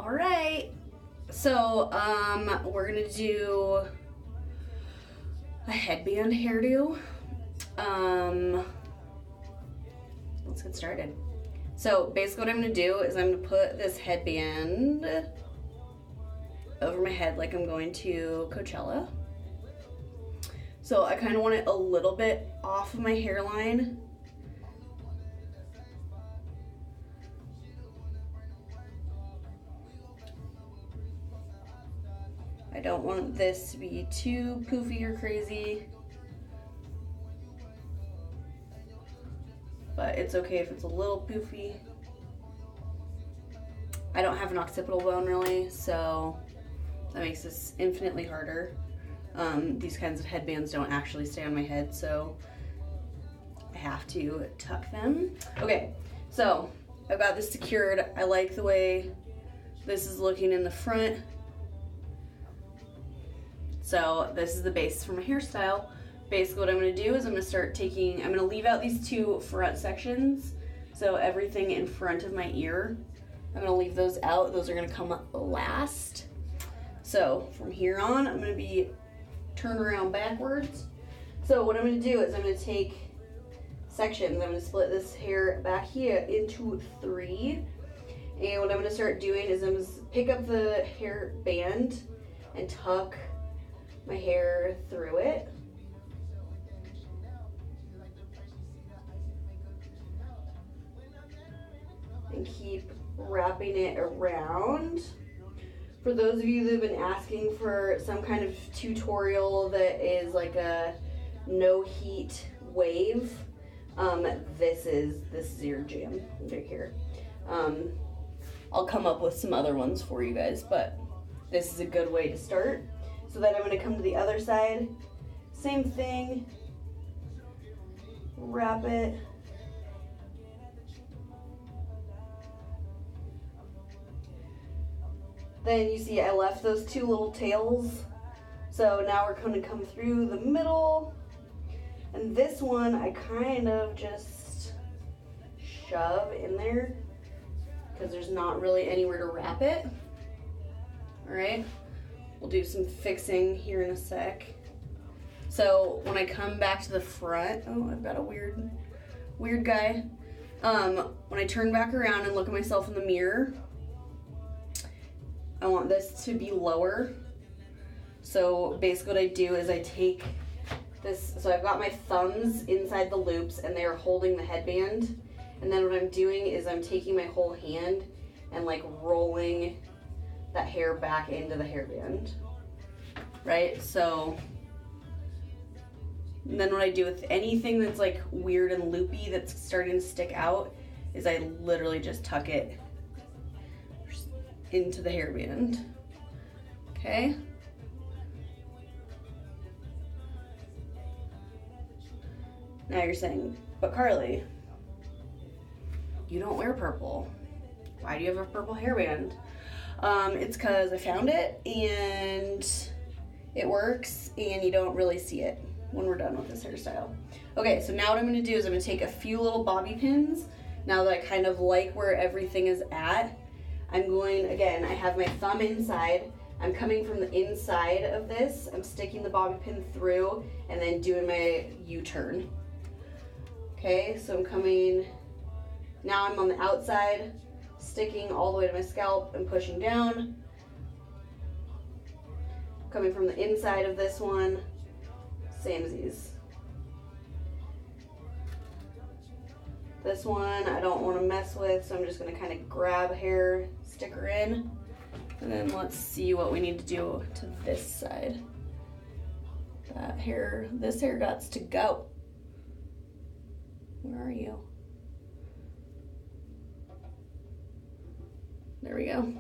All right, so we're gonna do a headband hairdo. Let's get started. So basically what I'm gonna do is I'm gonna put this headband over my head like I'm going to Coachella. So I kind of want it a little bit off of my hairline. I don't want this to be too poofy or crazy, but it's okay if it's a little poofy. I don't have an occipital bone really, so that makes this infinitely harder. These kinds of headbands don't actually stay on my head, so I have to tuck them. Okay, so I've got this secured. I like the way this is looking in the front. So this is the base for my hairstyle. Basically what I'm gonna do is I'm gonna leave out these two front sections. So everything in front of my ear, I'm gonna leave those out. Those are gonna come up last. So from here on, I'm gonna be turned around backwards. So what I'm gonna do is I'm gonna take sections. I'm gonna split this hair back here into 3. And what I'm gonna start doing is I'm gonna pick up the hair band and tuck my hair through it. And keep wrapping it around. For those of you that have been asking for some kind of tutorial that is like a no heat wave, this is your jam right here. I'll come up with some other ones for you guys, but this is a good way to start. So then I'm going to come to the other side, same thing, wrap it. Then you see I left those 2 little tails. So now we're going to come through the middle. And this one I kind of just shove in there because there's not really anywhere to wrap it. All right. We'll do some fixing here in a sec. So when I come back to the front, oh, I've got a weird guy. When I turn back around and look at myself in the mirror, I want this to be lower. So basically what I do is I take this, so I've got my thumbs inside the loops and they're holding the headband. And then what I'm doing is I'm taking my whole hand and like rolling that hair back into the hairband, right? So and then what I do with anything that's like weird and loopy that's starting to stick out is I literally just tuck it into the hairband, okay? Now you're saying, but Carly, you don't wear purple. Why do you have a purple hairband? It's because I found it and it works and you don't really see it when we're done with this hairstyle. Okay, so now what I'm gonna do is I'm gonna take a few little bobby pins. Now that I kind of like where everything is at, I'm going, again, I have my thumb inside. I'm coming from the inside of this. I'm sticking the bobby pin through and then doing my U-turn. Okay, so I'm coming, now I'm on the outside, sticking all the way to my scalp and pushing down. Coming from the inside of this one, same as these. This one I don't want to mess with, so I'm just going to kind of grab hair, stick her in, and then let's see what we need to do to this side. This hair gots to go. Where are you? There we go.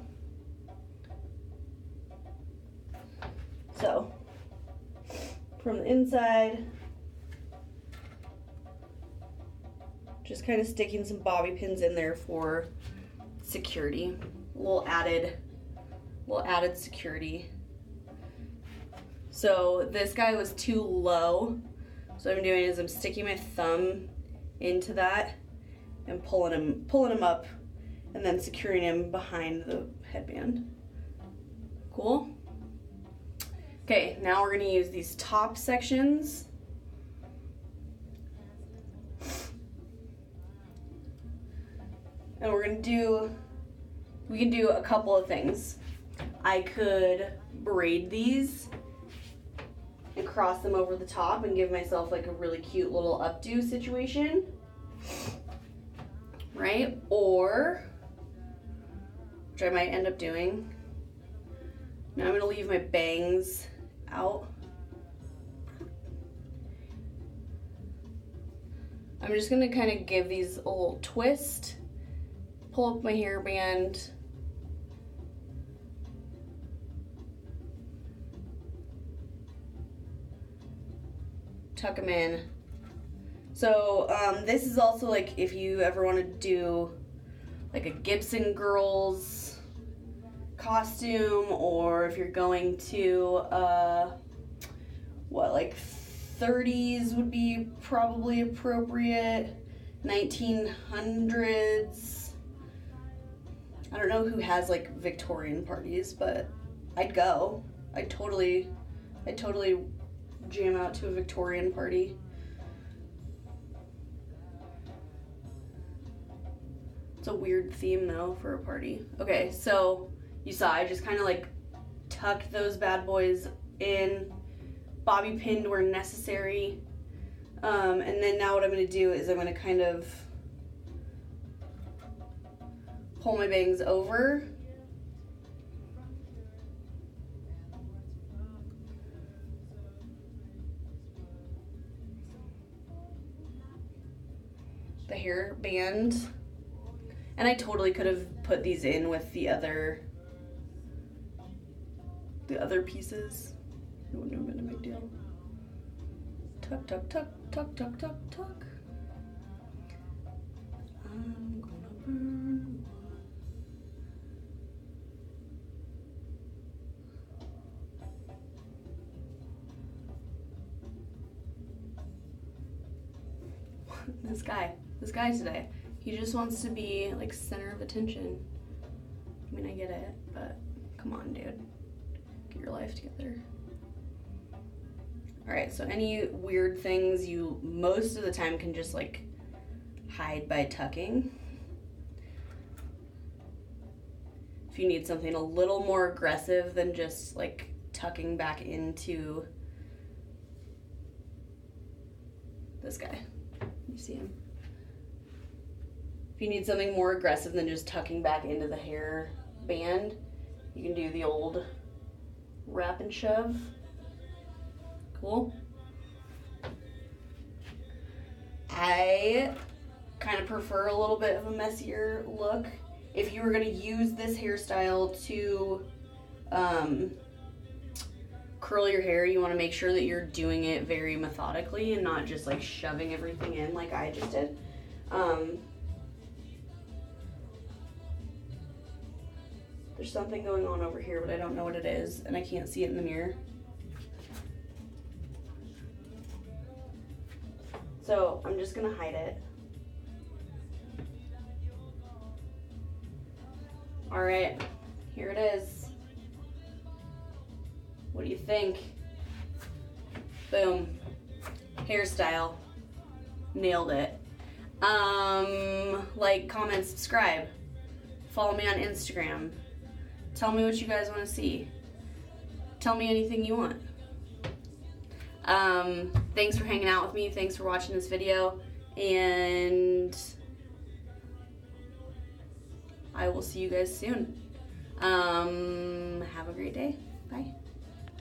So, from the inside, just kind of sticking some bobby pins in there for security. A little added security. So this guy was too low. So what I'm doing is I'm sticking my thumb into that and pulling him up and then securing him behind the headband. Cool? Okay, now we're gonna use these top sections. And we can do a couple of things. I could braid these and cross them over the top and give myself like a really cute little updo situation, right? Or, which I might end up doing, now I'm gonna leave my bangs out. I'm just gonna kind of give these a little twist, pull up my hairband, tuck them in. So this is also like if you ever want to do like a Gibson girls costume, or if you're going to what, like 30s would be probably appropriate, 1900s. I don't know who has like Victorian parties, but I'd go. I'd totally jam out to a Victorian party. It's a weird theme though for a party. Okay, so you saw I just kind of like tucked those bad boys in, bobby pinned where necessary, and then now what I'm going to do is I'm going to kind of pull my bangs over. The hairband, and I totally could have put these in with the other pieces. It wouldn't have been a big deal. Tuck, tuck, tuck, tuck, tuck, tuck, tuck. I'm gonna burn. This guy today, he just wants to be like center of attention. I mean, I get it, but come on, dude, get your life together. All right, so any weird things you most of the time can just like hide by tucking. If you need something a little more aggressive than just like tucking back into this guy, you see him. If you need something more aggressive than just tucking back into the hair band, you can do the old wrap and shove. Cool. I kind of prefer a little bit of a messier look. If you were going to use this hairstyle to curl your hair, you want to make sure that you're doing it very methodically and not just like shoving everything in like I just did. There's something going on over here, but I don't know what it is, and I can't see it in the mirror. So I'm just gonna hide it. All right, here it is. What do you think? Boom, hairstyle, nailed it. Like, comment, subscribe, follow me on Instagram. Tell me what you guys want to see. Tell me anything you want. Thanks for hanging out with me. Thanks for watching this video. And I will see you guys soon. Have a great day. Bye.